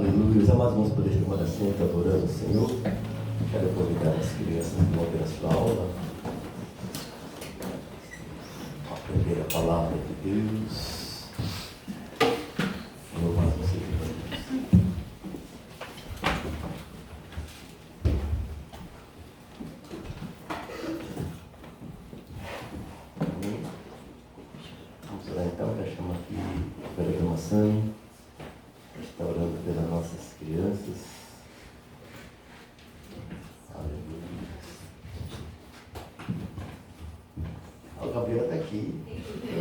Aleluia. Os amados irmãos poderem tomar assento adorando o Senhor. Quero convidar as crianças que vão ter a sua aula a aprender a palavra de Deus. Louvado seja Deus. Vamos orar então, já chamo aqui a programação, está orando pelas nossas crianças. Aleluia. O Gabriel está aqui.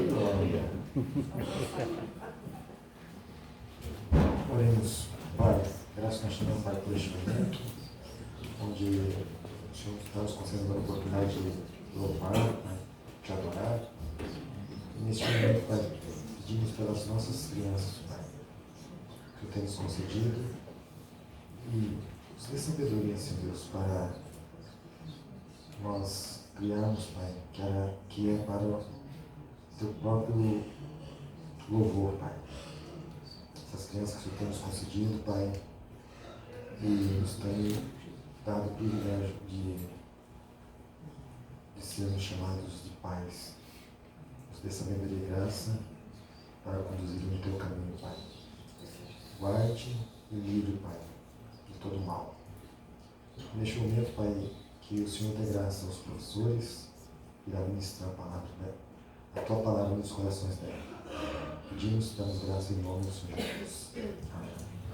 Glória. Oremos. Pai, graças nós te damos, Pai, por este momento, onde o Senhor está nos concedendo a oportunidade de louvar, Pai, te adorar. E neste momento, Pai, pedimos pelas nossas crianças, Pai, que tu tens concedido, e nos dê sabedoria, Senhor Deus, para nós criarmos, Pai, que é para o teu próprio louvor, Pai. Essas crianças que o Senhor tem nos concedido, Pai, e nos tem dado o privilégio de sermos chamados de pais. Nos dê sabedoria e graça para conduzir no teu caminho, Pai. Guarde e livre, Pai, de todo mal. Neste momento, Pai, que o Senhor dê graça aos professores e irá ministrar a palavra, a tua palavra nos corações dela. Pedimos, damos graça em nome do Senhor Jesus.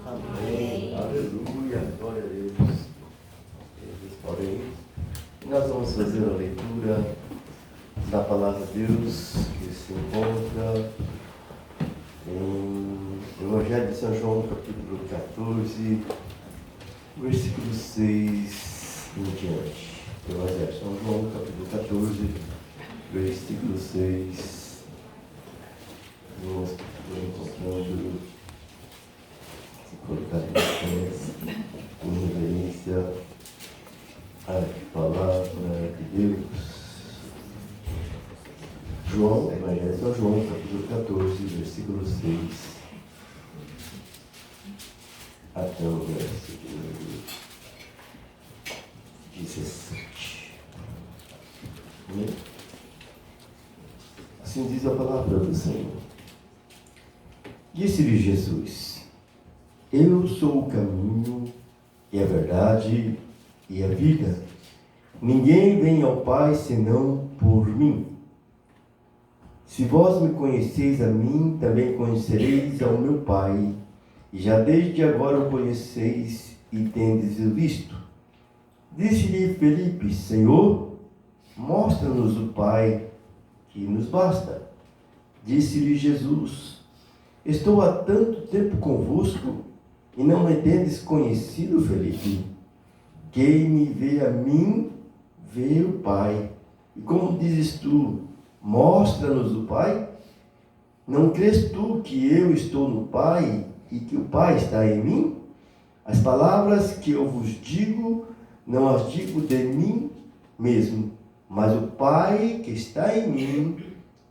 Amém. Amém. Aleluia. Glória a Deus. Eles podem ir. Nós vamos fazer a leitura da palavra de Deus que se encontra em Evangelho de São João, capítulo 14, versículo 6 em diante. Evangelho de São João, capítulo 14, versículo 6. Nós encontrando, se colocar em reverência à palavra de Deus. João, Evangelho de São João, capítulo 14, versículo 6, até o versículo 17. Assim diz a palavra do Senhor. Disse-lhe Jesus: Eu sou o caminho e a verdade e a vida. Ninguém vem ao Pai senão por mim. Se vós me conheceis a mim, também conhecereis ao meu Pai, e já desde agora o conheceis e tendes o visto. Disse-lhe Felipe: Senhor, mostra-nos o Pai, que nos basta. Disse-lhe Jesus: Estou há tanto tempo convosco, e não me tendes conhecido, Felipe? Quem me vê a mim, vê o Pai. E como dizes tu: mostra-nos o Pai? Não crês tu que eu estou no Pai e que o Pai está em mim? As palavras que eu vos digo, não as digo de mim mesmo, mas o Pai que está em mim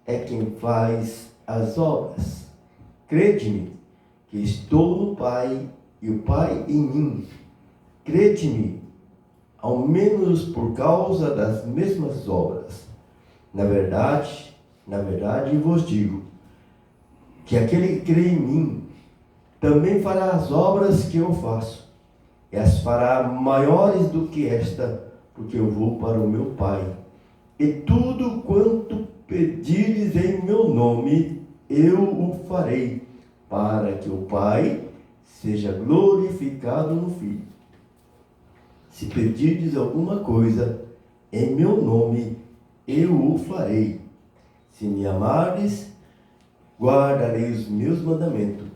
é quem faz as obras. Crede-me que estou no Pai e o Pai em mim. Crede-me, ao menos por causa das mesmas obras. Na verdade vos digo que aquele que crê em mim também fará as obras que eu faço, e as fará maiores do que esta, porque eu vou para o meu Pai. E tudo quanto pedires em meu nome, eu o farei, para que o Pai seja glorificado no Filho. Se pedirdes alguma coisa em meu nome, eu o farei. Se me amardes, guardarei os meus mandamentos,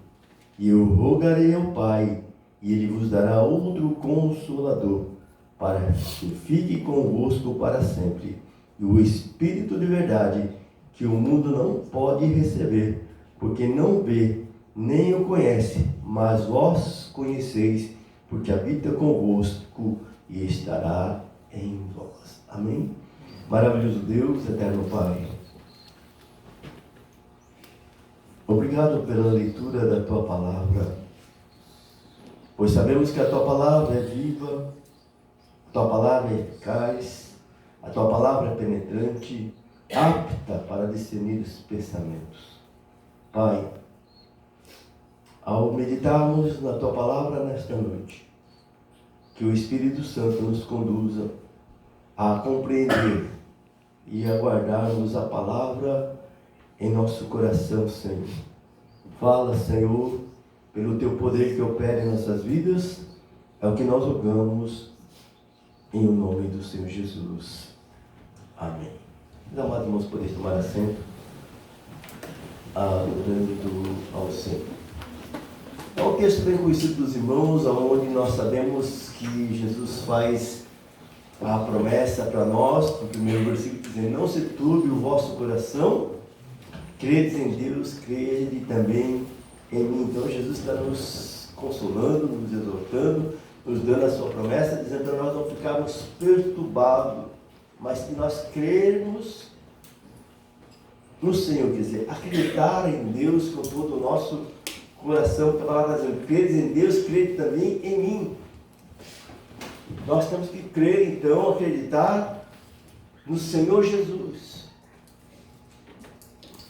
e eu rogarei ao Pai, e ele vos dará outro Consolador, para que fique convosco para sempre, e o Espírito de verdade, que o mundo não pode receber, porque não vê, nem o conhece, mas vós conheceis, porque habita convosco e estará em vós. Amém? Maravilhoso Deus, eterno Pai, obrigado pela leitura da Tua Palavra. pois sabemos que a tua palavra é viva, a tua palavra é eficaz, a tua palavra é penetrante, apta para discernir os pensamentos. Pai, ao meditarmos na tua palavra nesta noite, que o Espírito Santo nos conduza a compreender e a guardarmos a palavra em nosso coração, Senhor. Fala, Senhor, pelo teu poder que opera em nossas vidas, é o que nós rogamos em o nome do Senhor Jesus. Amém. Meus amados irmãos, podeis tomar assento, adorando ao Senhor. É um texto bem conhecido dos irmãos, onde nós sabemos que Jesus faz a promessa para nós, no primeiro versículo, dizendo: não se turbe o vosso coração, credes em Deus, crede também em mim. Então Jesus está nos consolando, nos exortando, nos dando a sua promessa, dizendo para nós não ficarmos perturbados, mas que nós crermos no Senhor, quer dizer, acreditar em Deus com todo o nosso coração, que a palavra diz: credes em Deus, crede também em mim. Nós temos que crer, então, acreditar no Senhor Jesus.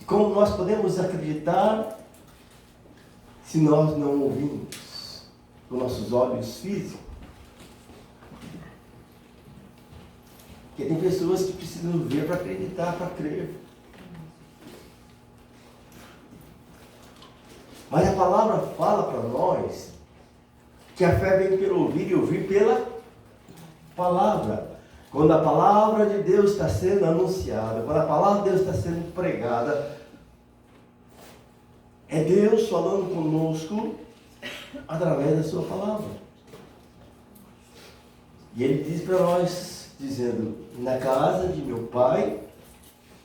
Como nós podemos acreditar se nós não ouvimos com nossos olhos físicos? Porque tem pessoas que precisam ver para acreditar, para crer. Mas a palavra fala para nós que a fé vem pelo ouvir e ouvir pela palavra. Quando a palavra de Deus está sendo anunciada, quando a palavra de Deus está sendo pregada, é Deus falando conosco através da sua palavra. E Ele diz para nós, dizendo: na casa de meu Pai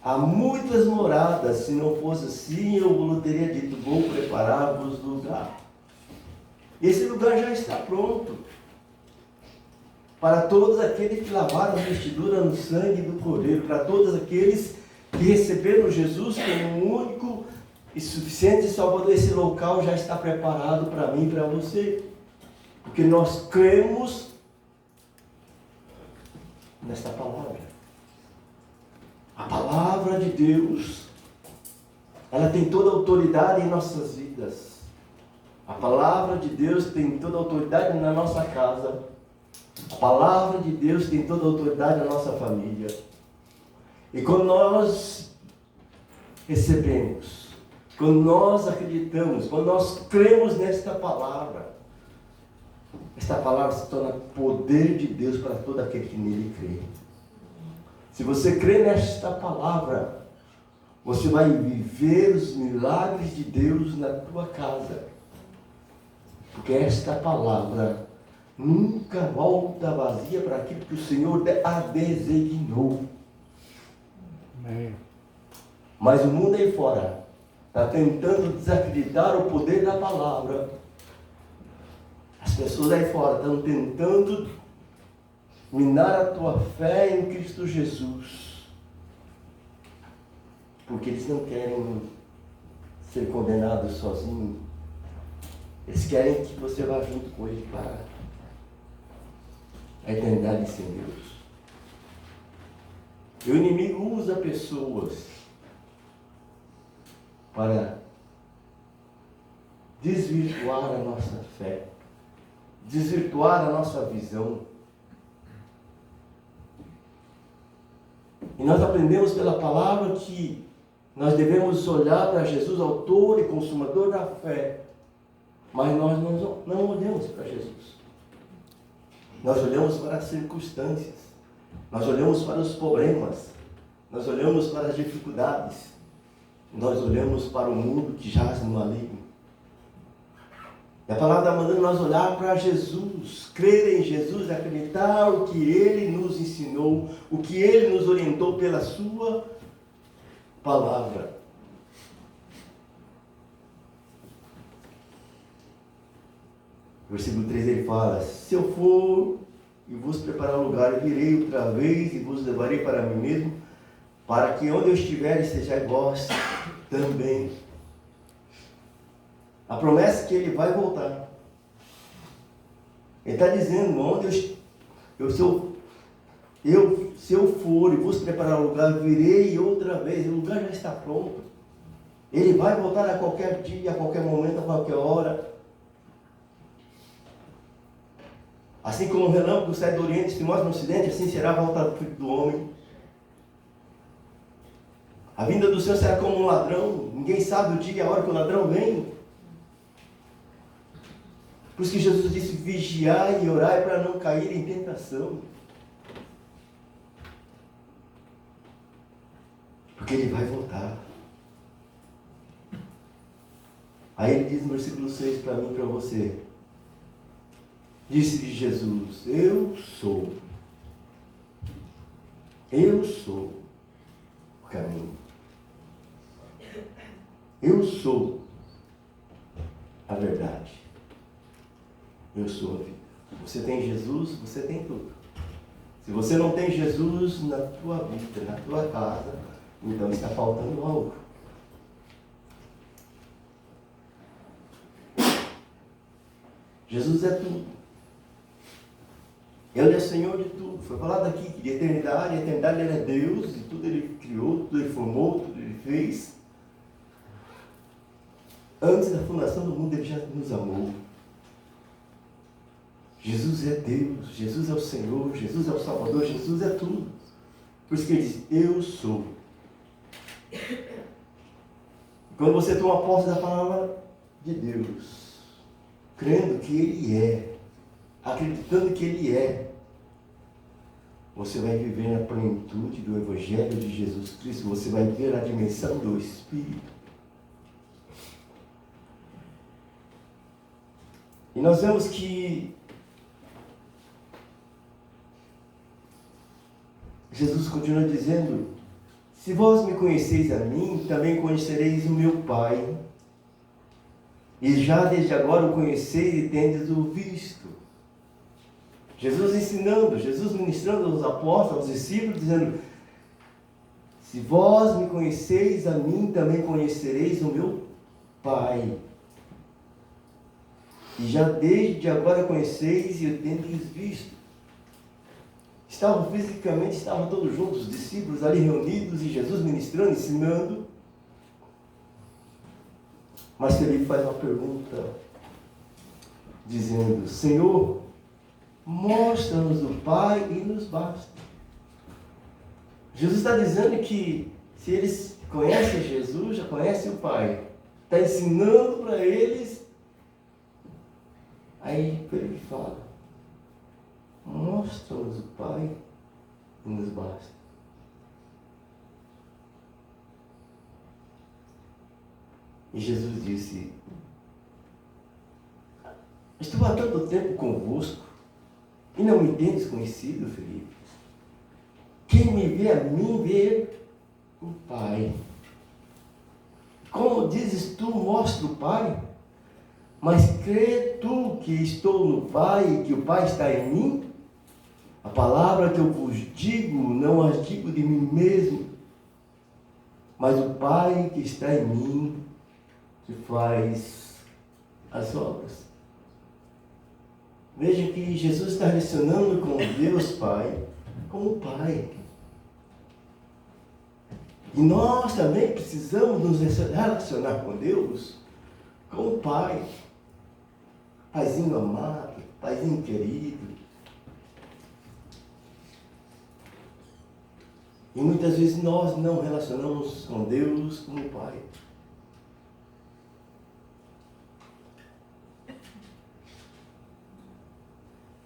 há muitas moradas, se não fosse assim eu vos teria dito, vou preparar-vos lugar. Esse lugar já está pronto para todos aqueles que lavaram a vestidura no sangue do Cordeiro, para todos aqueles que receberam Jesus como um único e suficiente Salvador. Esse local já está preparado para mim e para você, porque nós cremos nesta palavra. A palavra de Deus, ela tem toda a autoridade em nossas vidas. A palavra de Deus tem toda a autoridade na nossa casa. A palavra de Deus tem toda a autoridade na nossa família. E quando nós recebemos, quando nós acreditamos, quando nós cremos nesta palavra, esta palavra se torna poder de Deus para todo aquele que nele crê. Se você crê nesta palavra, você vai viver os milagres de Deus na tua casa. Porque esta palavra nunca volta vazia para aquilo que o Senhor a designou. Amém. Mas o mundo aí fora está tentando desacreditar o poder da palavra. As pessoas aí fora estão tentando minar a tua fé em Cristo Jesus, porque eles não querem ser condenados sozinhos. Eles querem que você vá junto com ele para a eternidade sem Deus. E o inimigo usa pessoas para desvirtuar a nossa fé, desvirtuar a nossa visão. E nós aprendemos pela palavra que nós devemos olhar para Jesus, autor e consumador da fé. Mas nós não olhamos para Jesus. Nós olhamos para as circunstâncias. Nós olhamos para os problemas. Nós olhamos para as dificuldades. Nós olhamos para o mundo que jaz no maligno. E a palavra está mandando nós olhar para Jesus, crer em Jesus, acreditar o que Ele nos ensinou, o que Ele nos orientou pela sua palavra. Versículo 3 ele fala: se eu for e vos preparar um lugar, virei outra vez e vos levarei para mim mesmo, para que onde eu estiver estejais vós também. A promessa é que ele vai voltar. Ele está dizendo, onde se eu for e vos preparar um lugar, virei outra vez, o lugar já está pronto. Ele vai voltar a qualquer dia, a qualquer momento, a qualquer hora. Assim como o relâmpago sai do Oriente e se mostra no Ocidente, assim será a volta do Filho do Homem. A vinda do Senhor será como um ladrão. Ninguém sabe o dia e a hora que o ladrão vem. Por isso que Jesus disse, vigiai e orai para não cair em tentação. Porque Ele vai voltar. Aí Ele diz no versículo 6 para mim e para você. Disse-lhe Jesus, eu sou o caminho. Eu sou a verdade. Eu sou a vida. Você tem Jesus, você tem tudo. Se você não tem Jesus na tua vida, na tua casa, então está faltando algo. Jesus é tudo. Ele é Senhor de tudo. Foi falado aqui que de eternidade, a eternidade Ele é Deus, e tudo Ele criou, tudo Ele formou, tudo Ele fez. Antes da fundação do mundo Ele já nos amou. Jesus é Deus, Jesus é o Senhor, Jesus é o Salvador, Jesus é tudo. Por isso que Ele diz, eu sou. Quando você toma posse da palavra de Deus, crendo que Ele é, acreditando que Ele é, você vai viver na plenitude do Evangelho de Jesus Cristo, você vai ver a dimensão do Espírito. E nós vemos que Jesus continua dizendo, se vós me conheceis a mim, também conhecereis o meu Pai. E já desde agora o conheceis e tendes o visto. Jesus ensinando, Jesus ministrando aos apóstolos, aos discípulos, dizendo, se vós me conheceis a mim, também conhecereis o meu Pai. E já desde agora conheceis e o tendes visto. Estavam todos juntos, os discípulos ali reunidos, e Jesus ministrando, ensinando. Mas Felipe faz uma pergunta, dizendo, Senhor, mostra-nos o Pai e nos basta. Jesus está dizendo que se eles conhecem Jesus, já conhecem o Pai. Está ensinando para eles. Aí Felipe fala, mostra-nos o Pai e nos basta. E Jesus disse, estou há tanto tempo convosco e não me tendes conhecido, Felipe. Quem me vê a mim, vê o Pai. Como dizes tu, mostra o Pai? Mas crê tu que estou no Pai e que o Pai está em mim? A palavra que eu vos digo, não as digo de mim mesmo, mas o Pai que está em mim, que faz as obras. Veja que Jesus está relacionando com Deus Pai, como Pai. E nós também precisamos nos relacionar com Deus como Pai. Paizinho amado, Paizinho querido. E muitas vezes nós não relacionamos com Deus como Pai.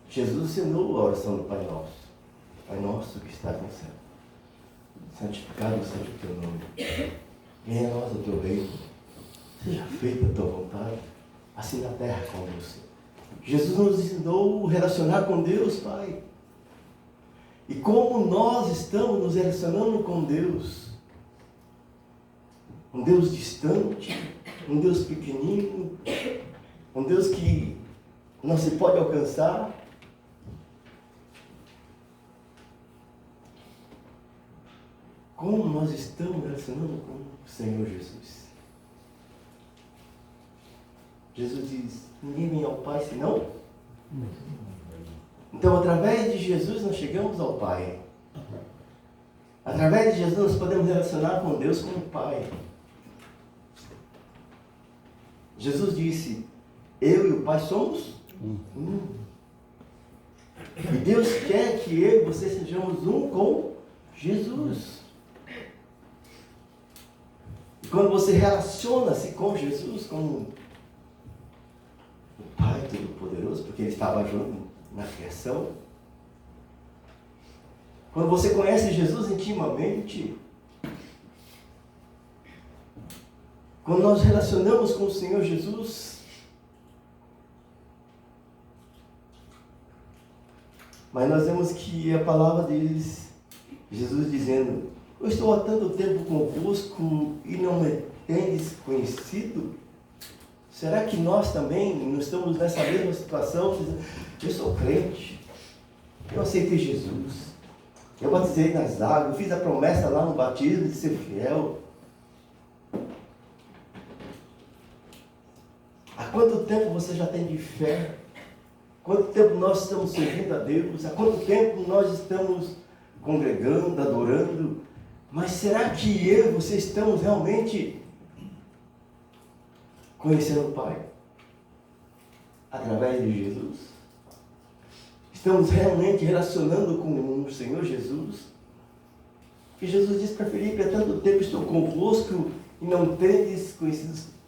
Jesus ensinou a oração do Pai Nosso. Pai Nosso que estás no céu. Santificado seja o teu nome. Venha a nós o teu reino. Seja feita a tua vontade, assim na terra como no céu. Jesus nos ensinou a relacionar com Deus, Pai. E como nós estamos nos relacionando com Deus? Um Deus distante, um Deus pequenino, um Deus que não se pode alcançar. Como nós estamos relacionando com o Senhor Jesus? Jesus diz, ninguém vem ao Pai senão Então, através de Jesus, nós chegamos ao Pai. Através de Jesus, nós podemos relacionar com Deus como Pai. Jesus disse, eu e o Pai somos um. E Deus quer que eu e você sejamos um com Jesus. E quando você relaciona-se com Jesus, como o Pai Todo-Poderoso, porque Ele estava junto na criação, quando você conhece Jesus intimamente, quando nós relacionamos com o Senhor Jesus, mas nós vemos que a palavra diz, Jesus dizendo, eu estou há tanto tempo convosco e não me tendes conhecido? Será que nós também não estamos nessa mesma situação? Eu sou crente, eu aceitei Jesus, eu batizei nas águas, eu fiz a promessa lá no batismo de ser fiel. Há quanto tempo você já tem de fé? Quanto tempo nós estamos servindo a Deus? Há quanto tempo nós estamos congregando, adorando? Mas será que eu e você estamos realmente conhecendo o Pai? Através de Jesus? Estamos realmente relacionando com o Senhor Jesus? E Jesus disse para Filipe, há tanto tempo estou convosco e não tendes conhecido.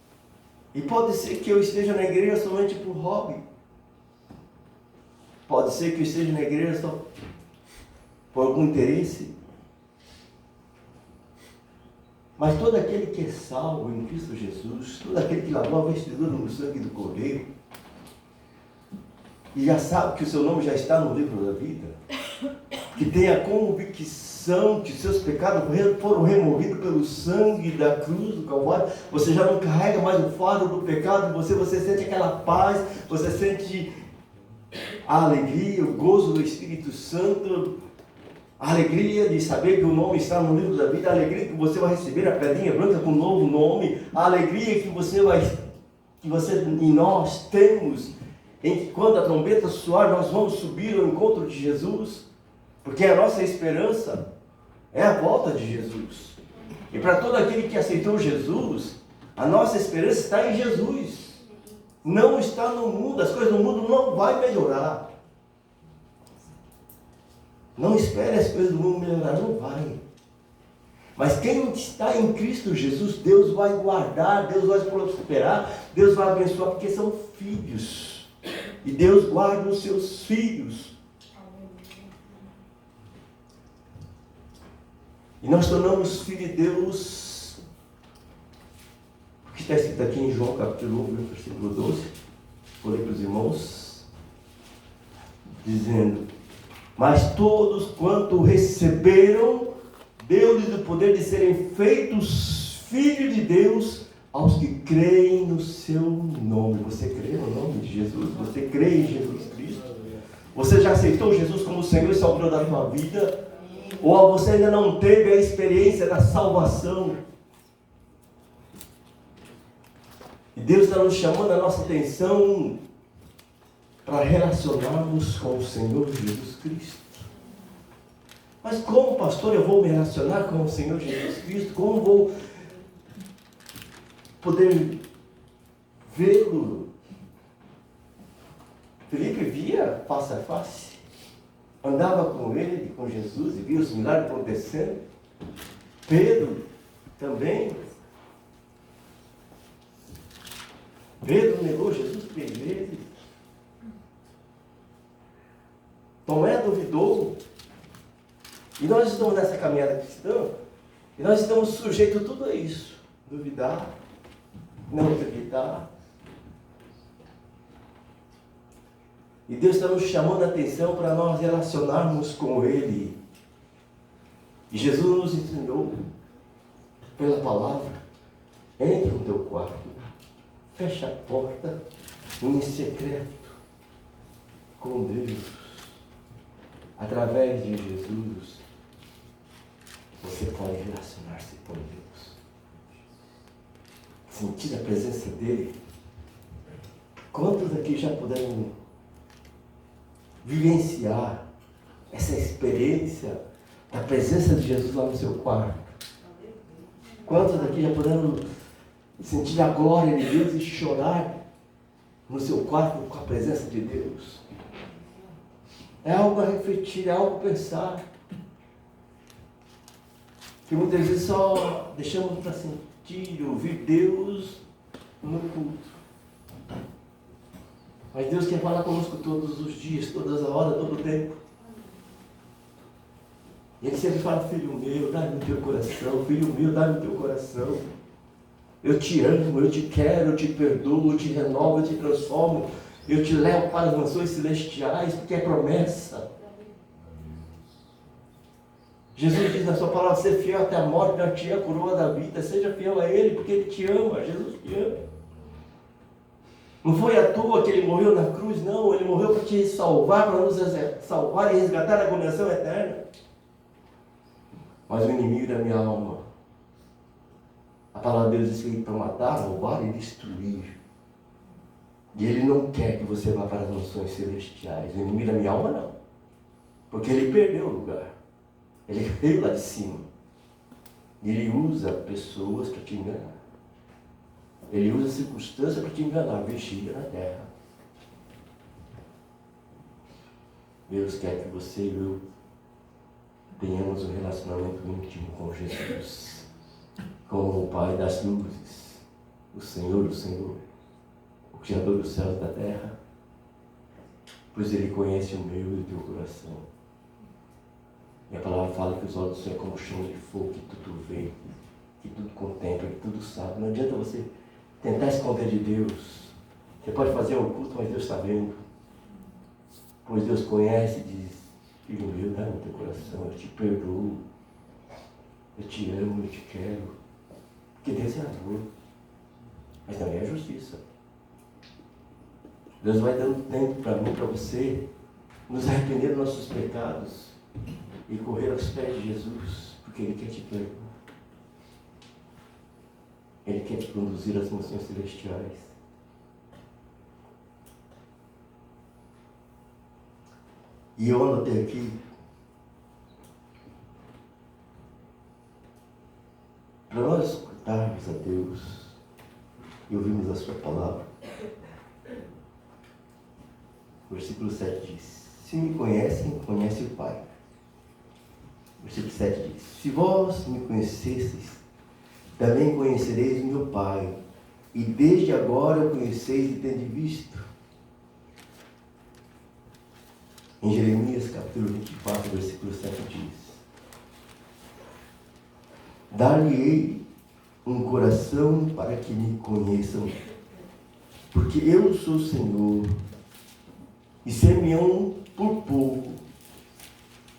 E pode ser que eu esteja na igreja somente por hobby. Pode ser que eu esteja na igreja só por algum interesse. Mas todo aquele que é salvo em Cristo Jesus, todo aquele que lavou a vestidura no sangue do Cordeiro, e já sabe que o seu nome já está no livro da vida, que tem a convicção que seus pecados foram removidos pelo sangue da cruz do Calvário, você já não carrega mais o fardo do pecado, você sente aquela paz, você sente a alegria, o gozo do Espírito Santo, a alegria de saber que o nome está no livro da vida, a alegria que você vai receber a pedrinha branca com um novo nome, a alegria que você e nós temos, em que quando a trombeta soar, nós vamos subir ao encontro de Jesus, porque a nossa esperança é a volta de Jesus. E para todo aquele que aceitou Jesus, a nossa esperança está em Jesus. Não está no mundo, as coisas do mundo não vai melhorar. Não espere as coisas do mundo melhorar, não vai. Mas quem está em Cristo Jesus, Deus vai guardar, Deus vai prosperar, Deus vai abençoar, porque são filhos. E Deus guarda os seus filhos. E nós tornamos filhos de Deus, o que está escrito aqui em João capítulo 1, versículo 12, vou ler para os irmãos, dizendo, mas todos quanto receberam, deu-lhes o poder de serem feitos filhos de Deus, aos que creem no seu nome. Você crê no nome de Jesus? Você crê em Jesus Cristo? Você já aceitou Jesus como Senhor e Salvador da sua vida? Ou você ainda não teve a experiência da salvação? E Deus está nos chamando a nossa atenção para relacionarmos com o Senhor Jesus Cristo. Mas como, pastor, eu vou me relacionar com o Senhor Jesus Cristo? Como vou poder vê-lo? Filipe via face a face, andava com ele, com Jesus, e via os milagres acontecendo. Pedro também. Pedro negou Jesus 3 vezes. Tomé duvidou. E nós estamos nessa caminhada cristã, e nós estamos sujeitos a tudo isso. Duvidar, não acreditar. E Deus está nos chamando a atenção para nós relacionarmos com Ele. E Jesus nos ensinou, pela palavra, entre no teu quarto, fecha a porta, em secreto, com Deus. Através de Jesus, você pode relacionar-se com Deus. Sentir a presença dEle. Quantos aqui já puderam vivenciar essa experiência da presença de Jesus lá no seu quarto? Quantos daqui já puderam sentir a glória de Deus e chorar no seu quarto com a presença de Deus? É algo a refletir, é algo a pensar. Que muitas vezes só deixamos para sentir, ouvir Deus no culto. Mas Deus quer falar conosco todos os dias, todas as horas, todo o tempo. E Ele sempre fala: filho meu, dá-me o teu coração, filho meu, dá-me o teu coração. Eu te amo, eu te quero, eu te perdoo, eu te renovo, eu te transformo, eu te levo para as mansões celestiais, porque é promessa. Jesus diz na sua palavra: ser fiel até a morte, dar-te a coroa da vida. Seja fiel a Ele, porque Ele te ama, Jesus te ama. Não foi à toa que Ele morreu na cruz, não. Ele morreu para te salvar, para nos salvar e resgatar a condenação eterna. Mas o inimigo da minha alma, a palavra de Deus diz que ele para matar, roubar e destruir. E Ele não quer que você vá para as mansões celestiais. O inimigo da minha alma não. Porque ele perdeu o lugar. Ele veio lá de cima. E ele usa pessoas para te enganar. Ele usa circunstâncias para te enganar, vestida na terra. Deus quer que você e eu tenhamos um relacionamento íntimo com Jesus, como o Pai das luzes, o Senhor, o Criador dos céus e da terra, pois Ele conhece o meu e o teu coração. E a palavra fala que os olhos do Senhor é como chão de fogo, que tudo vê, que tudo contempla, que tudo sabe. Não adianta você tentar esconder de Deus. Você pode fazer um culto, mas Deus está vendo. Pois Deus conhece e diz: filho meu, dá no teu coração, eu te perdoo, eu te amo, eu te quero. Porque Deus é amor, mas também é justiça. Deus vai dando tempo para mim, para você, nos arrepender dos nossos pecados e correr aos pés de Jesus, porque Ele quer te perdoar. Ele quer te conduzir às mansões celestiais. E eu anotei aqui, para nós escutarmos a Deus e ouvirmos a sua palavra. O versículo 7 diz: se me conhecem, conhecem o Pai. O versículo 7 diz: se vós me conhecesseis, também conhecereis meu Pai, e desde agora o conheceis e tendes visto. Em Jeremias capítulo 24, versículo 7 diz: dar-lhe-ei um coração para que me conheçam, porque eu sou o Senhor, e ser-me-ão por pouco,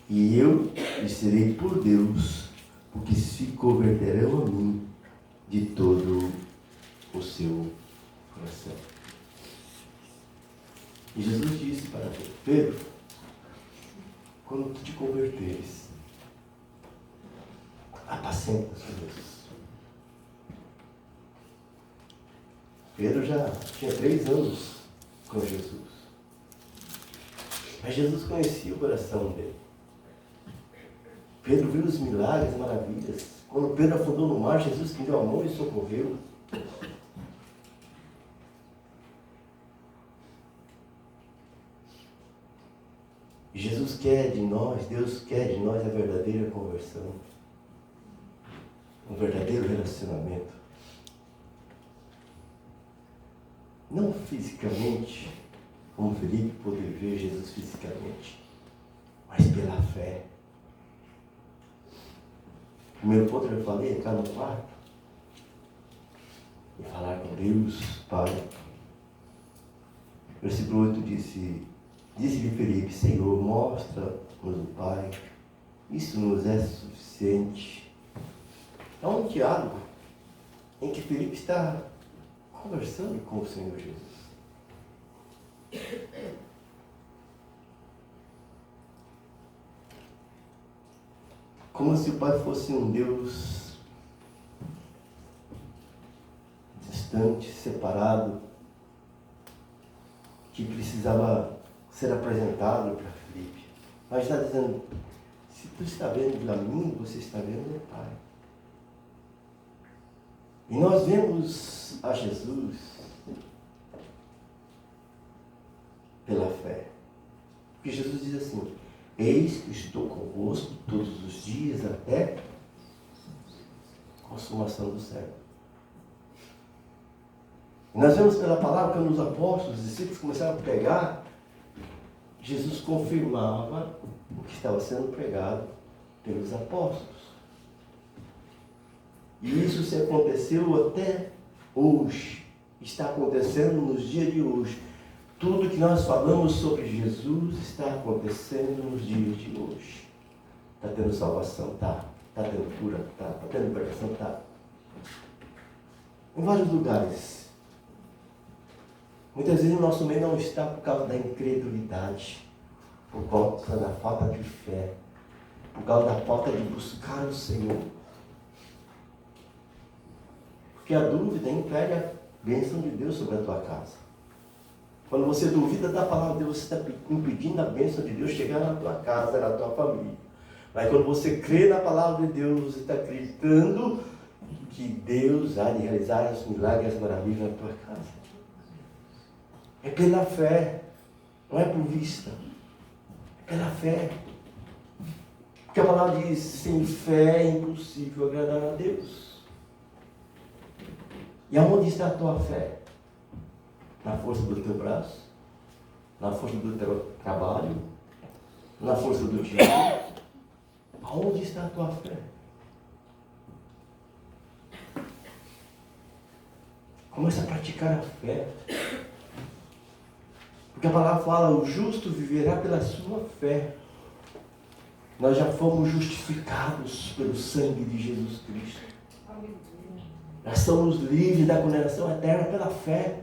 e eu lhes serei por Deus, porque se converterão a mim de todo o seu coração. E Jesus disse para Pedro: quando tu te converteres, apacenta as ovelhas. Pedro já tinha 3 anos com Jesus. Mas Jesus conhecia o coração dele. Pedro viu os milagres, as maravilhas. Quando Pedro afundou no mar, Jesus estendeu a mão e socorreu. E Jesus quer de nós, Deus quer de nós a verdadeira conversão. Um verdadeiro relacionamento. Não fisicamente, como Felipe poder ver Jesus fisicamente, mas pela fé. Primeiro ponto que eu falei é entrar no quarto e falar com Deus, Pai. Versículo 8 disse-lhe Felipe: Senhor, mostra-nos o Pai, isso nos é suficiente. É um diálogo em que Felipe está conversando com o Senhor Jesus. Como se o Pai fosse um Deus distante, separado, que precisava ser apresentado para Filipe. Mas está dizendo, se tu está vendo a mim, você está vendo meu Pai. E nós vemos a Jesus pela fé. Porque Jesus diz assim, eis que estou convosco todos os dias até a consumação do século. E nós vemos pela palavra que os apóstolos, os discípulos começaram a pregar, Jesus confirmava o que estava sendo pregado pelos apóstolos. E isso se aconteceu até hoje. Está acontecendo nos dias de hoje. Tudo que nós falamos sobre Jesus está acontecendo nos dias de hoje. Está tendo salvação? Tá. Está tendo cura? Tá. Está tendo libertação? Tá. Em vários lugares. Muitas vezes o nosso meio não está por causa da incredulidade, por causa da falta de fé, por causa da falta de buscar o Senhor. Porque a dúvida impede a bênção de Deus sobre a tua casa. Quando você duvida da palavra de Deus, você está impedindo a bênção de Deus chegar na tua casa, na tua família. Mas quando você crê na palavra de Deus, você está acreditando que Deus há de realizar os milagres e as maravilhas na tua casa. É pela fé, não é por vista. É pela fé. Porque a palavra diz, sem fé é impossível agradar a Deus. E aonde está a tua fé? Na força do teu braço? Na força do teu trabalho? Na força do dinheiro? Aonde está a tua fé? Começa a praticar a fé. Porque a palavra fala, o justo viverá pela sua fé. Nós já fomos justificados pelo sangue de Jesus Cristo. Nós somos livres da condenação eterna pela fé.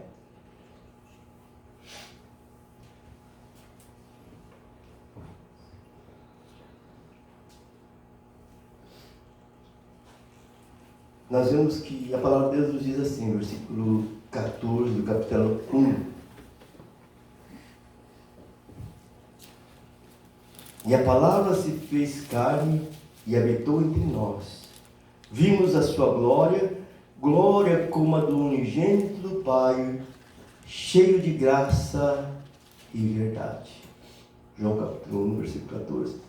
Nós vemos que a palavra de Deus nos diz assim, versículo 14 do capítulo 1. E a palavra se fez carne e habitou entre nós. Vimos a sua glória, glória como a do unigênito do Pai, cheio de graça e verdade. João capítulo 1, versículo 14.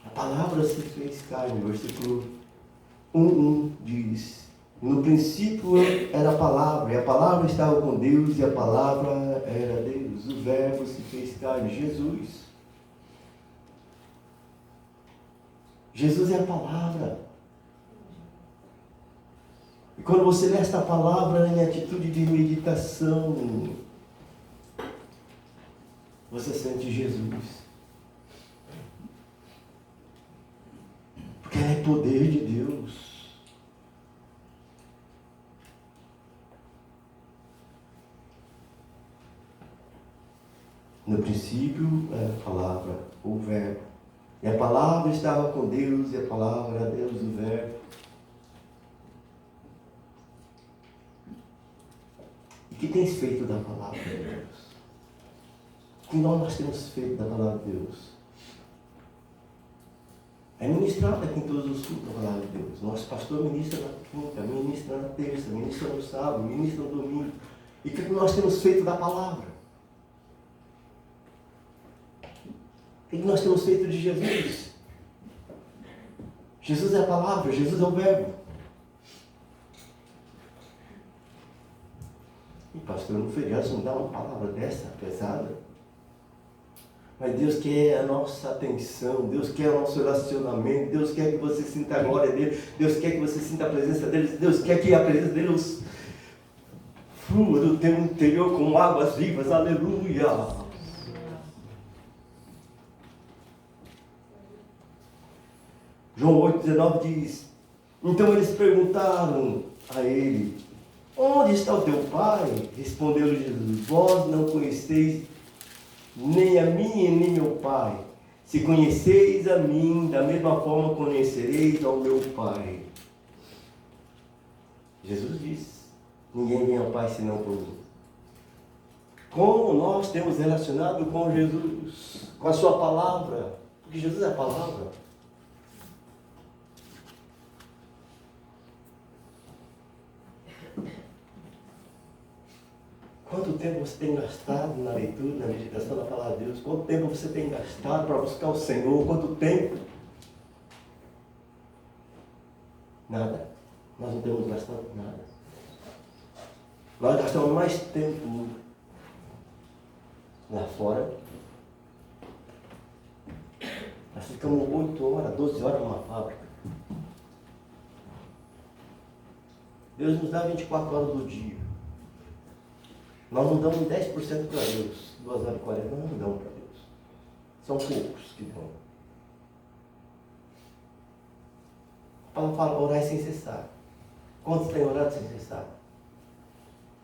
A palavra se fez carne, versículo 1 diz, no princípio era a palavra, e a palavra estava com Deus, e a palavra era Deus. O verbo se fez carne, Jesus. Jesus é a palavra. E quando você lê esta palavra em atitude de meditação, você sente Jesus. Porque ela é poder de Deus. No princípio era a palavra, o verbo. E a palavra estava com Deus, e a palavra era Deus, o verbo. E o que tens feito da palavra de Deus? O que nós temos feito da palavra de Deus? É ministrado aqui em todos os cultos da palavra de Deus. Nosso pastor ministra na quinta, ministra na terça, ministra no sábado, ministra no domingo. E o que nós temos feito da palavra? O que nós temos feito de Jesus? Jesus é a palavra, Jesus é o verbo. E pastor, no feriado não dá uma palavra dessa, pesada. Mas Deus quer a nossa atenção, Deus quer o nosso relacionamento, Deus quer que você sinta a glória dele, Deus quer que você sinta a presença dele, Deus quer que a presença dele flua do teu interior como águas vivas, aleluia. João 8,19 diz, então eles perguntaram a ele, onde está o teu pai? Respondeu Jesus, vós não conheceis nem a mim nem meu pai. Se conheceis a mim, da mesma forma conhecereis ao meu pai. Jesus disse, ninguém vem ao pai senão por mim. Como nós temos relacionado com Jesus, com a sua palavra, porque Jesus é a palavra. Quanto tempo você tem gastado na leitura, na meditação da palavra de Deus? Quanto tempo você tem gastado para buscar o Senhor? Quanto tempo? Nada. Nós não temos gastado nada. Nós gastamos mais tempo lá fora. Nós ficamos 8 horas, 12 horas numa fábrica. Deus nos dá 24 horas do dia. Nós não damos 10% para Deus. 2 horas e 40 nós não damos para Deus. São poucos que dão. Paulo fala, orar sem cessar. Quantos têm orado sem cessar?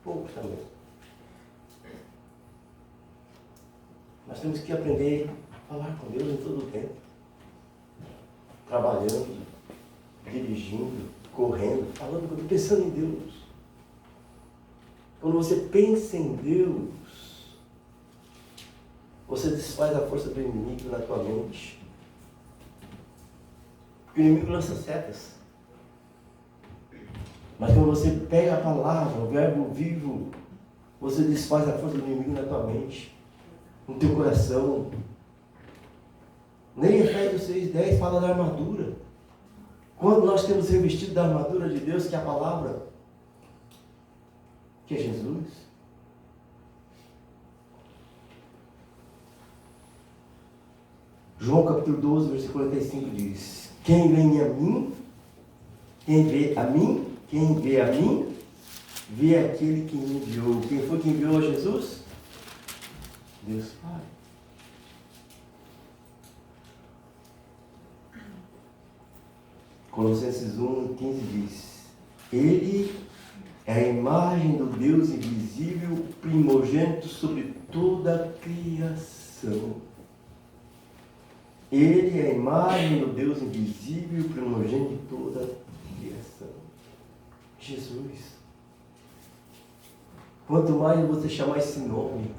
Poucos também. Nós temos que aprender a falar com Deus em todo o tempo. Trabalhando, dirigindo, correndo, falando, pensando em Deus. Quando você pensa em Deus, você desfaz a força do inimigo na tua mente. Porque o inimigo lança setas. Mas quando você pega a palavra, o verbo vivo, você desfaz a força do inimigo na tua mente, no teu coração. Nem Efésios 6:10 fala da armadura. Quando nós temos revestido da armadura de Deus, que é a palavra, que é Jesus. João capítulo 12, versículo 45 diz: quem vem a mim, quem vê a mim, vê aquele que me enviou. Quem foi que enviou a Jesus? Deus Pai. Colossenses 1:15 diz: Ele é a imagem do Deus invisível, primogênito sobre toda a criação. Ele é a imagem do Deus invisível, primogênito de toda a criação. Jesus. Quanto mais você chamar esse nome,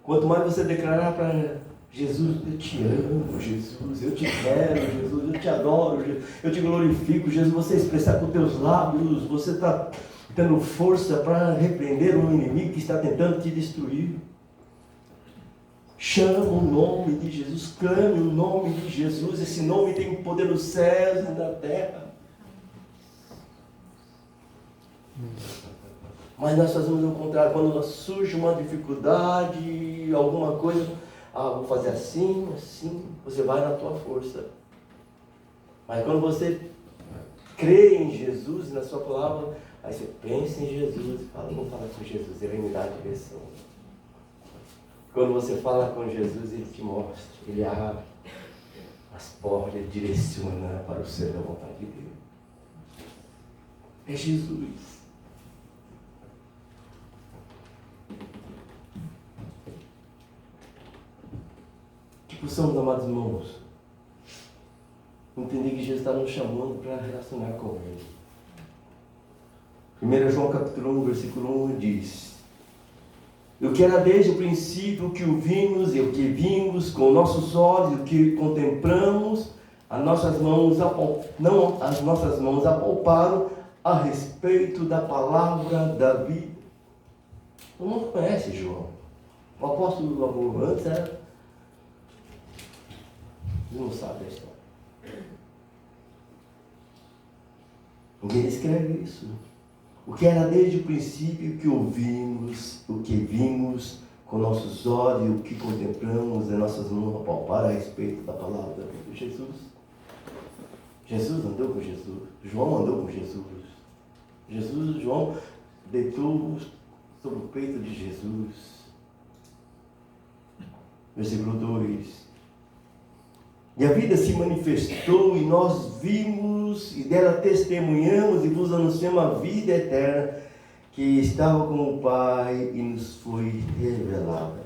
quanto mais você declarar para Jesus, eu te amo, Jesus, eu te quero, Jesus, eu te adoro, eu te glorifico, Jesus, você expressar com teus lábios, você está tendo força para repreender um inimigo que está tentando te destruir. Chama o nome de Jesus, clame o nome de Jesus, esse nome tem poder nos céus e na terra. Mas nós fazemos o contrário, quando surge uma dificuldade, alguma coisa, vou fazer assim, assim, você vai na tua força. Mas quando você crê em Jesus e na sua palavra, aí você pensa em Jesus e fala, vamos falar com Jesus, ele vai me dar a direção. Quando você fala com Jesus, ele te mostra, ele abre as portas, ele direciona para o céu da vontade de Deus. É Jesus. Que possamos, amados irmãos, entender que Jesus está nos chamando para relacionar com Ele. 1 João capítulo 1, versículo 1 diz: o que era desde o princípio que o vimos e o que vimos com nossos olhos, o que contemplamos, as nossas mãos apalparam a respeito da palavra da vida. Todo mundo conhece João. O apóstolo antes era... não sabe a história. Ninguém escreve isso. O que era desde o princípio que ouvimos, o que vimos com nossos olhos, o que contemplamos, as nossas mãos apalparam a respeito da palavra de Jesus. Jesus andou com Jesus. João andou com Jesus. João deitou sobre o peito de Jesus. Versículo 2. E a vida se manifestou e nós vimos e dela testemunhamos e vos anunciamos a vida eterna que estava com o Pai e nos foi revelada.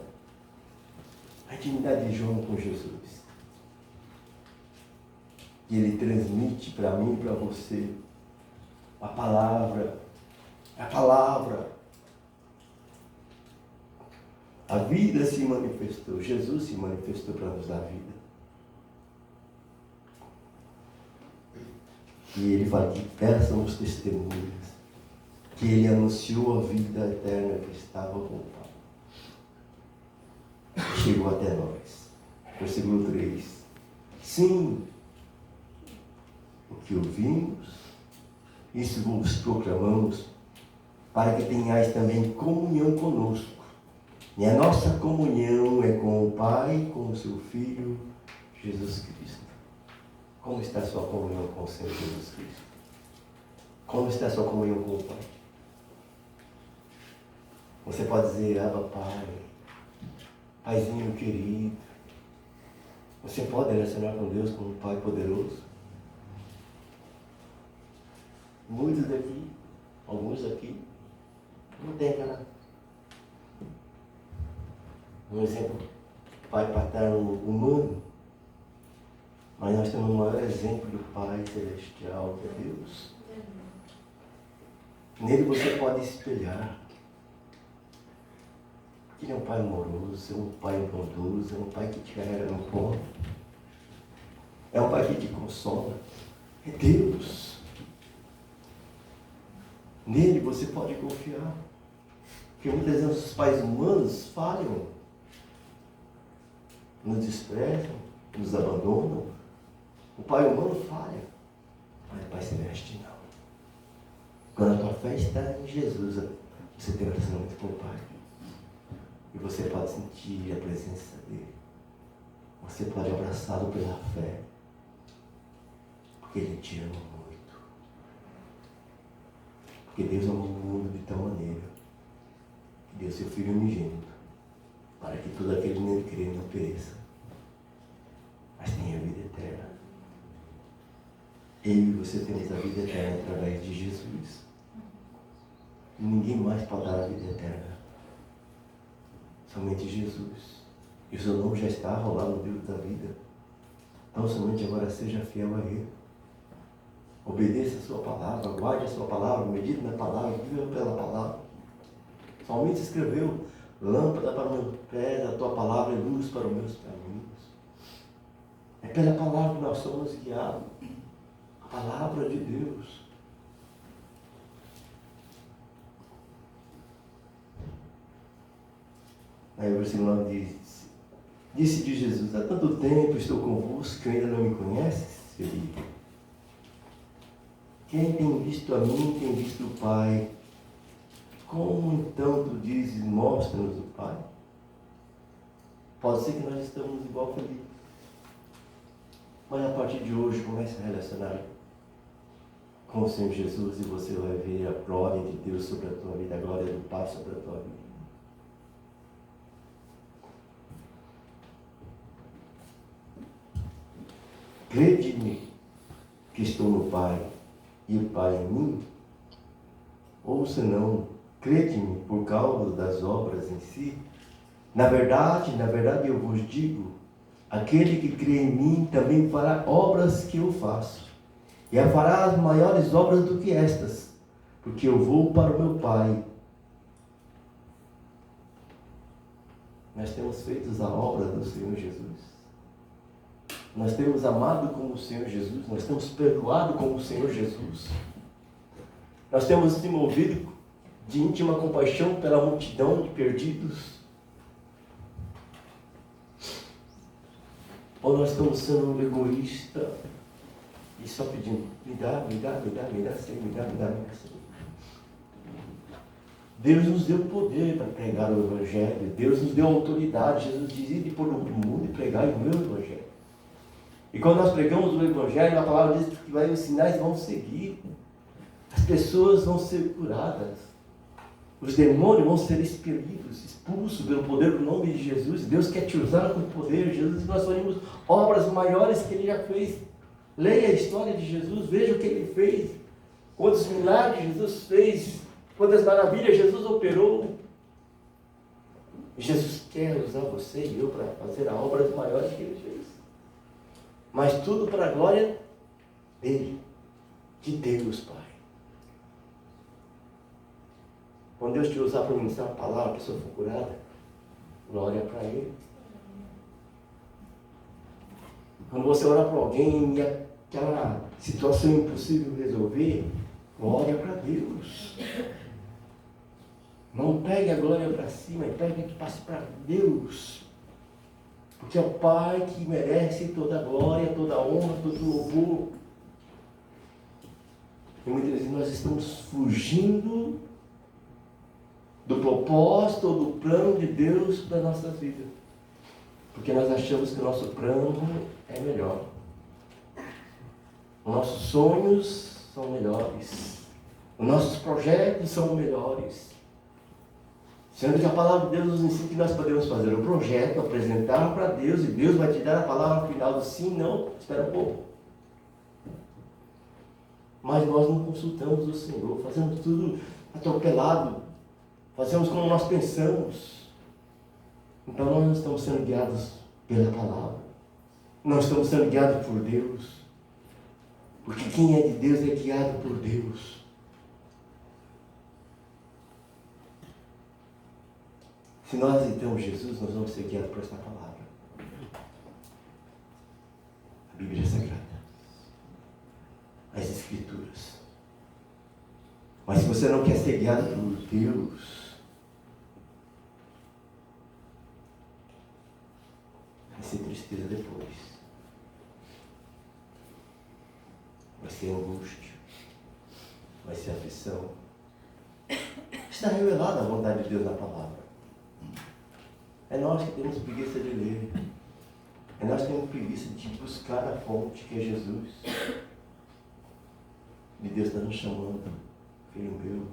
A intimidade de João com Jesus. Que ele transmite para mim e para você a palavra. A vida se manifestou, Jesus se manifestou para nos dar vida. E ele fala que peçam os testemunhas, que ele anunciou a vida eterna que estava com o Pai. Chegou até nós. Versículo 3. Sim, o que ouvimos, isso vos proclamamos, para que tenhais também comunhão conosco. E a nossa comunhão é com o Pai e com o seu Filho, Jesus Cristo. Como está a sua comunhão com o Senhor Jesus Cristo? Como está a sua comunhão com o Pai? Você pode dizer, Abba Pai, Paizinho querido. Você pode relacionar com Deus como um Pai poderoso? Muitos daqui, alguns aqui, não tem aquela. Um exemplo, Pai paterno humano, mas nós temos o maior exemplo do Pai celestial, que é Deus. Nele você pode espelhar. Ele é um Pai amoroso, é um Pai bondoso, é um Pai que te carrega no colo. É um Pai que te consola. É Deus. Nele você pode confiar. Porque muitas vezes os pais humanos falham, nos desprezam, nos abandonam. O pai humano falha, mas o Pai Celeste não. Quando a tua fé está em Jesus, você tem um relacionamento com o Pai. E você pode sentir a presença dele. Você pode abraçá-lo pela fé. Porque ele te ama muito. Porque Deus amou o mundo de tal maneira que deu seu Filho unigênito, para que todo aquele que nele crê não pereça, mas tenha vida eterna. Eu e você temos a vida eterna através de Jesus. E ninguém mais pode dar a vida eterna. Somente Jesus. E o seu nome já está rolado no livro da vida. Então somente agora seja fiel a Ele. Obedeça a sua palavra, guarde a sua palavra, medite na palavra, viva pela palavra. O salmista escreveu, lâmpada para o meu pé, a tua palavra é luz para os meus caminhos. É pela palavra que nós somos guiados. A palavra de Deus. Aí o versículo 9 diz, disse de Jesus, há tanto tempo estou convosco que ainda não me conheces, Felipe. Quem tem visto a mim, tem visto o Pai. Como então tu dizes, mostra-nos o Pai? Pode ser que nós estamos igual a Felipe. Mas a partir de hoje comece a relacionar com o Senhor Jesus e você vai ver a glória de Deus sobre a tua vida, a glória do Pai sobre a tua vida. Crede-me que estou no Pai e o Pai em mim, ou senão, crede-me por causa das obras em si. Na verdade eu vos digo, aquele que crê em mim também fará obras que eu faço, e fará as maiores obras do que estas, porque eu vou para o meu Pai. Nós temos feito a obra do Senhor Jesus. Nós temos amado como o Senhor Jesus, nós temos perdoado como o Senhor Jesus. Nós temos se movido de íntima compaixão pela multidão de perdidos. Ou nós estamos sendo um egoísta e só pedindo, me dá, Senhor, me dá, Senhor. Deus nos deu poder para pregar o Evangelho. Deus nos deu autoridade. Jesus dizia de por o mundo e pregar o meu Evangelho. E quando nós pregamos o Evangelho, a palavra diz que os sinais vão seguir. As pessoas vão ser curadas. Os demônios vão ser expelidos, expulsos pelo poder do nome de Jesus. Deus quer te usar com poder. Jesus, nós faremos obras maiores que Ele já fez. Leia a história de Jesus, veja o que Ele fez. Quantos milagres Jesus fez. Quantas maravilhas Jesus operou. Jesus quer usar você e eu para fazer as obras maiores que Ele fez. Mas tudo para a glória dele, de Deus, Pai. Quando Deus te usar para ministrar uma palavra, a pessoa for curada, glória para Ele. Quando você ora para alguém e aquela situação impossível de resolver, glória para Deus. Não pegue a glória para cima, pegue que passe para Deus. Porque é o Pai que merece toda a glória, toda a honra, todo o louvor. E muitas vezes nós estamos fugindo do propósito ou do plano de Deus para a nossa vida. Porque nós achamos que o nosso plano é melhor. Os nossos sonhos são melhores. Os nossos projetos são melhores. Sendo que a palavra de Deus nos ensina que nós podemos fazer um projeto, apresentar para Deus, e Deus vai te dar a palavra final do sim, não, espera um pouco. Mas nós não consultamos o Senhor, fazemos tudo atropelado, fazemos como nós pensamos. Então nós não estamos sendo guiados pela palavra, não estamos sendo guiados por Deus, porque quem é de Deus é guiado por Deus. Se nós aceitamos Jesus, nós vamos ser guiados por esta palavra. A Bíblia é sagrada. As Escrituras. Mas se você não quer ser guiado por Deus, vai ser tristeza depois. Vai ser angústia. Vai ser aflição. Está revelada a vontade de Deus na palavra. É nós que temos preguiça de ler. É nós que temos preguiça de buscar a fonte que é Jesus. E Deus está nos chamando, filho meu,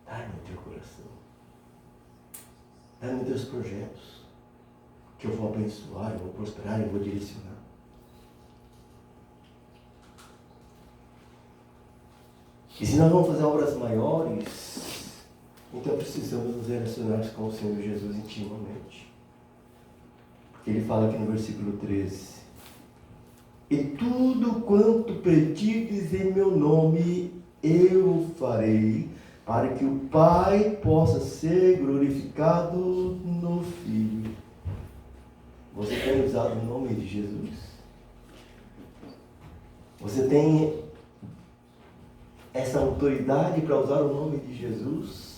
dá-me o teu coração. Dá-me os teus projetos, que eu vou abençoar, eu vou prosperar, eu vou direcionar. E se nós vamos fazer obras maiores, então precisamos nos relacionar com o Senhor Jesus intimamente. Porque Ele fala aqui no versículo 13: e tudo quanto pedirdes em meu nome, eu farei, para que o Pai possa ser glorificado no Filho. Você tem usado o nome de Jesus? Você tem essa autoridade para usar o nome de Jesus?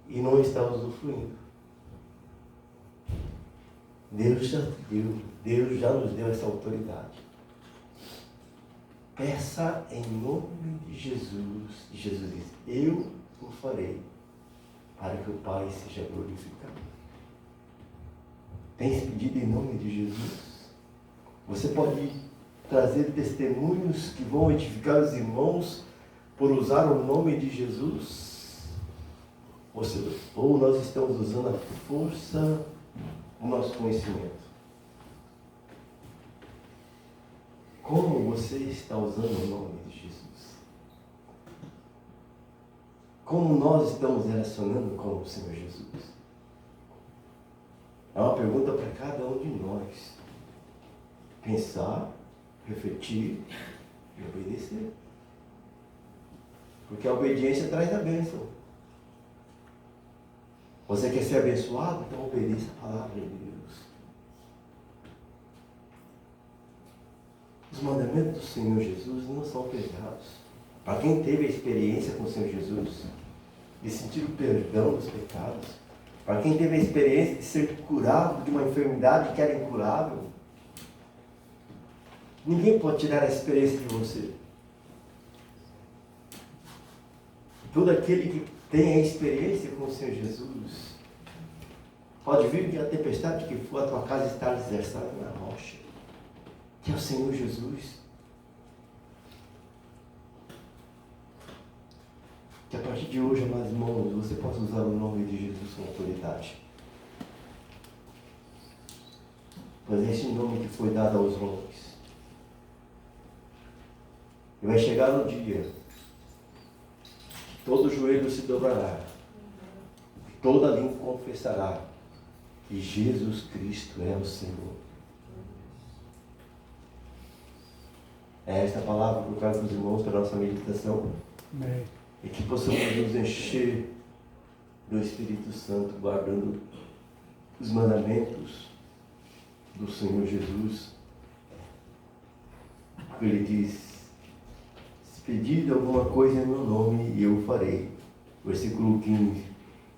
E não está usufruindo. Deus já nos deu essa autoridade. Peça em nome de Jesus. E Jesus diz: eu o farei, para que o Pai seja glorificado. Tem pedido em nome de Jesus? Você pode trazer testemunhos que vão edificar os irmãos por usar o nome de Jesus? Ou nós estamos usando a força do nosso conhecimento? Como você está usando o nome de Jesus? Como nós estamos relacionando com o Senhor Jesus? É uma pergunta para cada um de nós. Pensar, refletir e obedecer. Porque a obediência traz a bênção. Você quer ser abençoado? Então obedeça a palavra de Deus. Os mandamentos do Senhor Jesus não são pesados. Para quem teve a experiência com o Senhor Jesus, de sentir o perdão dos pecados, para quem teve a experiência de ser curado de uma enfermidade que era incurável, ninguém pode tirar a experiência de você. Todo aquele que tem a experiência com o Senhor Jesus pode vir que a tempestade que for, a tua casa está alicerçada na rocha, que é o Senhor Jesus. Que a partir de hoje, amados irmãos, você possa usar o nome de Jesus com autoridade. Pois é esse nome que foi dado aos homens. E vai chegar no dia que todo joelho se dobrará, que toda língua confessará que Jesus Cristo é o Senhor. É esta palavra que eu trago para os irmãos para a nossa meditação. Amém. E que possamos nos encher do Espírito Santo, guardando os mandamentos do Senhor Jesus. Ele diz: se pedir alguma coisa em meu nome, eu farei. Versículo 15: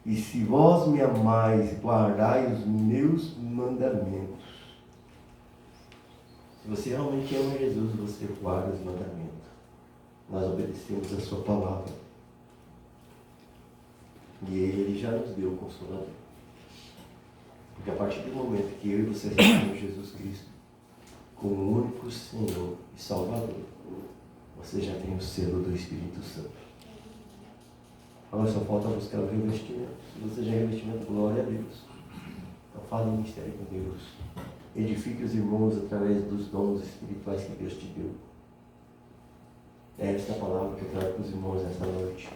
e se vós me amais, guardai os meus mandamentos. Se você realmente ama Jesus, você guarda os mandamentos. Nós obedecemos a sua palavra. E Ele já nos deu o Consolador. Porque a partir do momento que eu e você recebemos Jesus Cristo como o único Senhor e Salvador, você já tem o selo do Espírito Santo. Agora só falta buscar o revestimento. Se você já é revestimento, glória a Deus. Então fale em mistério com Deus. Edifique os irmãos através dos dons espirituais que Deus te deu. É esta palavra que eu trago para os irmãos esta noite.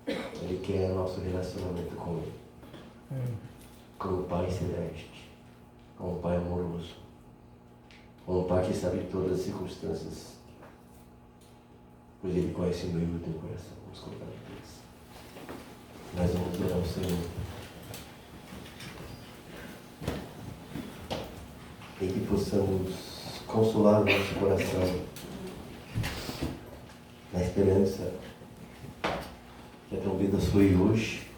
Ele quer o nosso relacionamento com Ele. Com o Pai Celeste. Com o Pai amoroso. Com o Pai que sabe de todas as circunstâncias. Pois Ele conhece o meu e o teu coração. Vamos colocar de Deus. Nós vamos orar ao Senhor. E que possamos consolar o nosso coração na esperança que a trombeta soe hoje,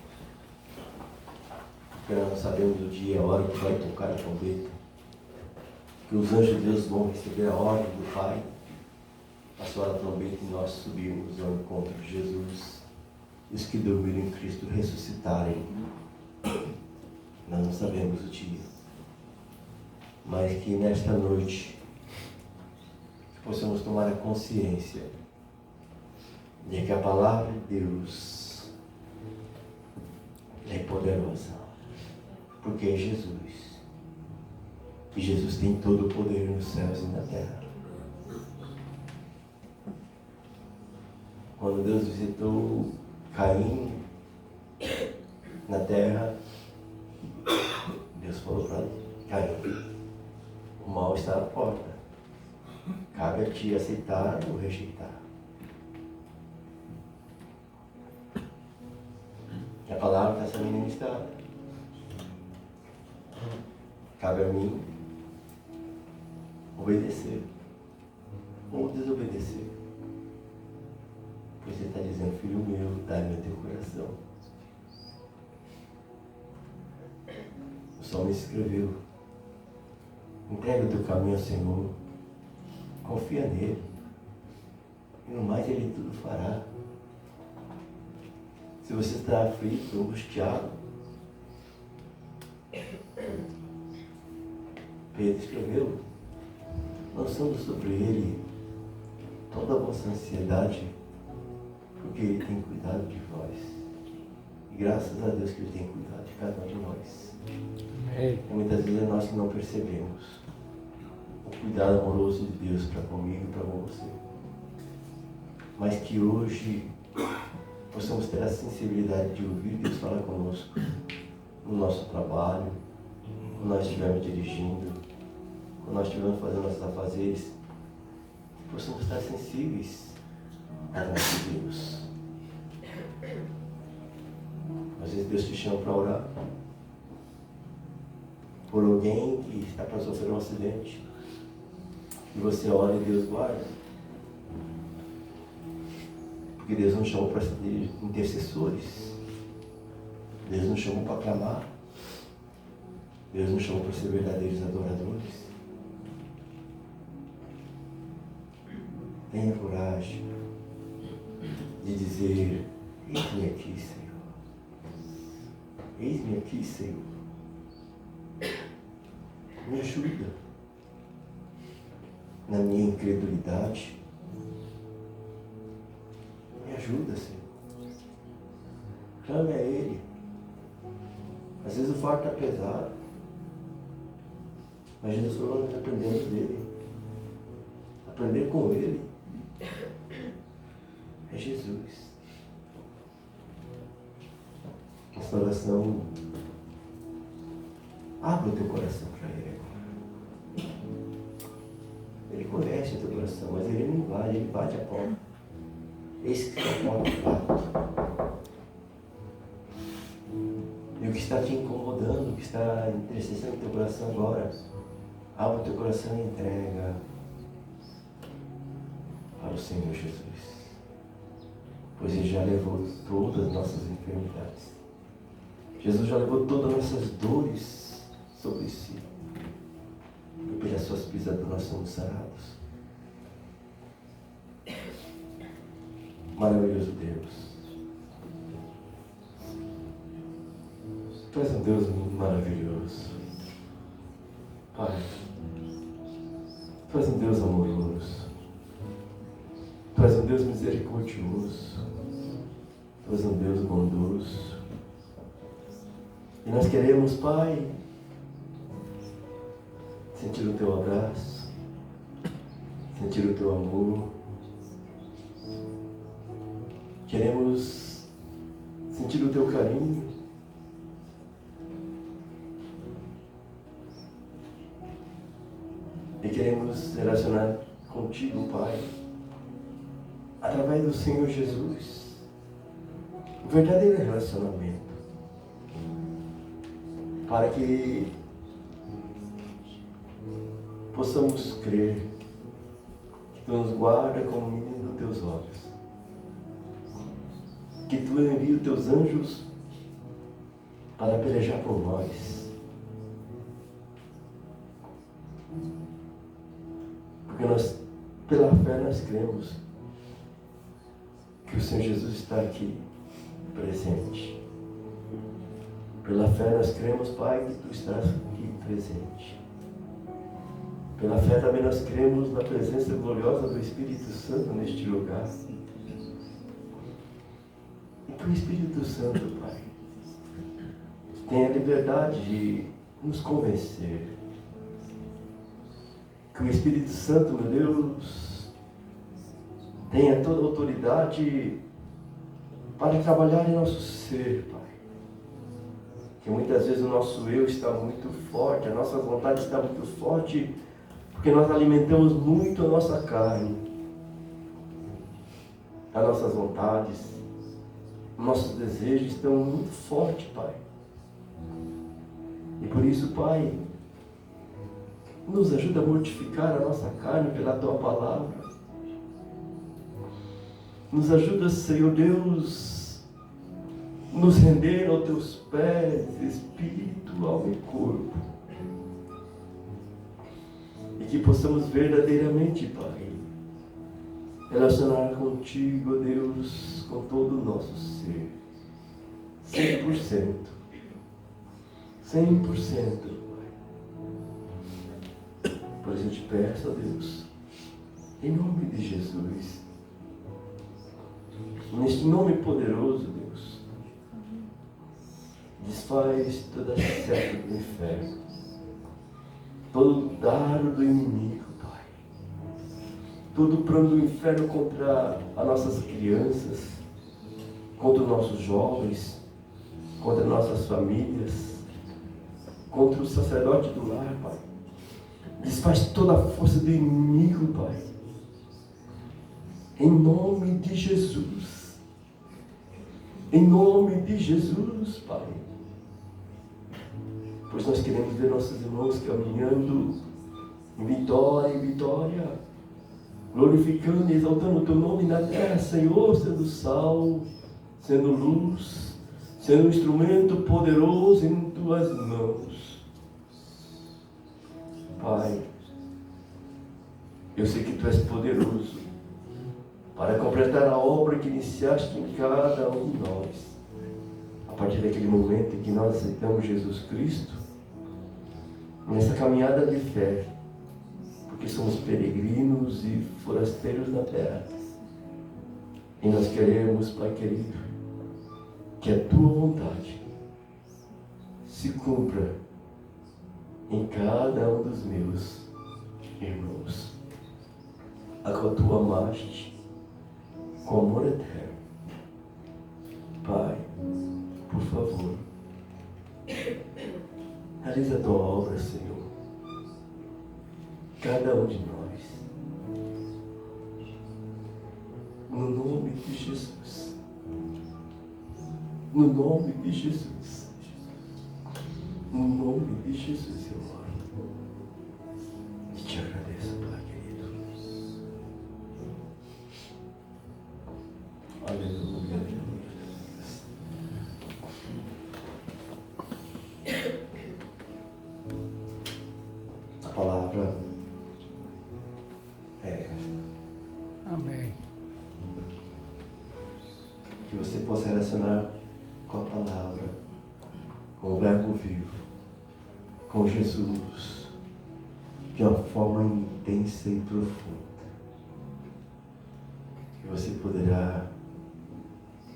porque nós não sabemos o dia e a hora que vai tocar a trombeta, que os anjos de Deus vão receber a ordem do Pai, a sua trombeta, e nós subirmos ao encontro de Jesus, e os que dormiram em Cristo ressuscitarem. Nós não sabemos o dia, mas que nesta noite possamos tomar a consciência de que a palavra de Deus é poderosa, porque é Jesus. E Jesus tem todo o poder nos céus e na terra. Quando Deus visitou Caim na terra, Deus falou para Caim: o mal está à porta. Cabe a ti aceitar ou rejeitar. E a palavra está sendo ministrada. Cabe a mim obedecer ou desobedecer. Pois Ele está dizendo: filho meu, dá-me o teu coração. O salmista escreveu: entrega o teu caminho ao Senhor, confia nele, e no mais Ele tudo fará. Se você está aflito, angustiado, Pedro escreveu: lançando sobre Ele toda a vossa ansiedade, porque Ele tem cuidado de vós. E graças a Deus que Ele tem cuidado de cada um de nós. E muitas vezes é nós que não percebemos o cuidado amoroso de Deus para comigo e para com você. Mas que hoje possamos ter a sensibilidade de ouvir Deus falar conosco no nosso trabalho, quando nós estivermos dirigindo, quando nós estivermos fazendo nossos afazeres, que possamos estar sensíveis a nosso Deus. Às vezes Deus te chama para orar por alguém que está para sofrer um acidente, e você ora e Deus guarda. Porque Deus nos chamou para ser intercessores. Deus nos chamou para clamar. Deus nos chamou para ser verdadeiros adoradores. Tenha coragem de dizer: eis-me aqui, Senhor. Eis-me aqui, Senhor. Me ajuda na minha incredulidade. Me ajuda, Senhor. Clame a Ele. Às vezes o fardo está pesado, mas Jesus falou: nós aprendemos dele. Aprender com Ele é Jesus. Essa oração, abre o teu coração para Ele agora. Ele conhece o teu coração, mas Ele não invade, Ele bate a porta. Esse que é a porta do quarto. E o que está te incomodando, o que está entristecendo o teu coração agora, abre o teu coração e entrega para o Senhor Jesus. Pois Ele já levou todas as nossas enfermidades. Jesus já levou todas as nossas dores sobre si. E pelas suas pisadas nós somos sarados. Maravilhoso Deus. Tu és um Deus maravilhoso. Pai, Tu és um Deus amoroso. Tu és um Deus misericordioso. Tu és um Deus bondoso. E nós queremos, Pai, sentir o Teu abraço, sentir o Teu amor. Queremos sentir o Teu carinho. E queremos relacionar contigo, Pai, através do Senhor Jesus. Um verdadeiro relacionamento. Para que possamos crer que Tu nos guarda como menino dos Teus olhos. Que Tu envia os Teus anjos para pelejar por nós. Porque nós, pela fé, nós cremos que o Senhor Jesus está aqui, presente. Pela fé nós cremos, Pai, que Tu estás aqui presente. Pela fé também nós cremos na presença gloriosa do Espírito Santo neste lugar. E que o Espírito Santo, Pai, tenha liberdade de nos convencer. Que o Espírito Santo, meu Deus, tenha toda a autoridade para trabalhar em nosso ser, Pai. Que muitas vezes o nosso eu está muito forte, a nossa vontade está muito forte, porque nós alimentamos muito a nossa carne, as nossas vontades, nossos desejos estão muito fortes, Pai. E por isso, Pai, nos ajuda a mortificar a nossa carne pela Tua palavra. Nos ajuda, Senhor Deus, nos render aos Teus pés, espírito, alma e corpo. E que possamos verdadeiramente, Pai, relacionar contigo, Deus, com todo o nosso ser. 100%. 100%. Por isso eu te peço, ó Deus, em nome de Jesus, neste nome poderoso, Deus, desfaz toda a seta do inferno, todo o dardo do inimigo, Pai, todo o plano do inferno contra as nossas crianças, contra os nossos jovens, contra nossas famílias, contra o sacerdote do lar, Pai. Desfaz toda a força do inimigo, Pai. Em nome de Jesus. Em nome de Jesus, Pai. Pois nós queremos ver nossos irmãos caminhando em vitória, glorificando e exaltando o Teu nome na terra, Senhor, sendo sal, sendo luz, sendo um instrumento poderoso em Tuas mãos. Pai, eu sei que Tu és poderoso para completar a obra que iniciaste em cada um de nós. A partir daquele momento em que nós aceitamos Jesus Cristo, nessa caminhada de fé, porque somos peregrinos e forasteiros na terra. E nós queremos, Pai querido, que a Tua vontade se cumpra em cada um dos meus irmãos, a qual Tu amaste com amor eterno. Pai, por favor, realiza a Tua obra, Senhor, cada um de nós, no nome de Jesus, no nome de Jesus. No nome de Jesus eu oro. E te agradeço, Pai querido. Aleluia, aleluia. A palavra é essa. Amém. Que você possa relacionar com a palavra, com o verbo vivo, com Jesus, de uma forma intensa e profunda. Que você poderá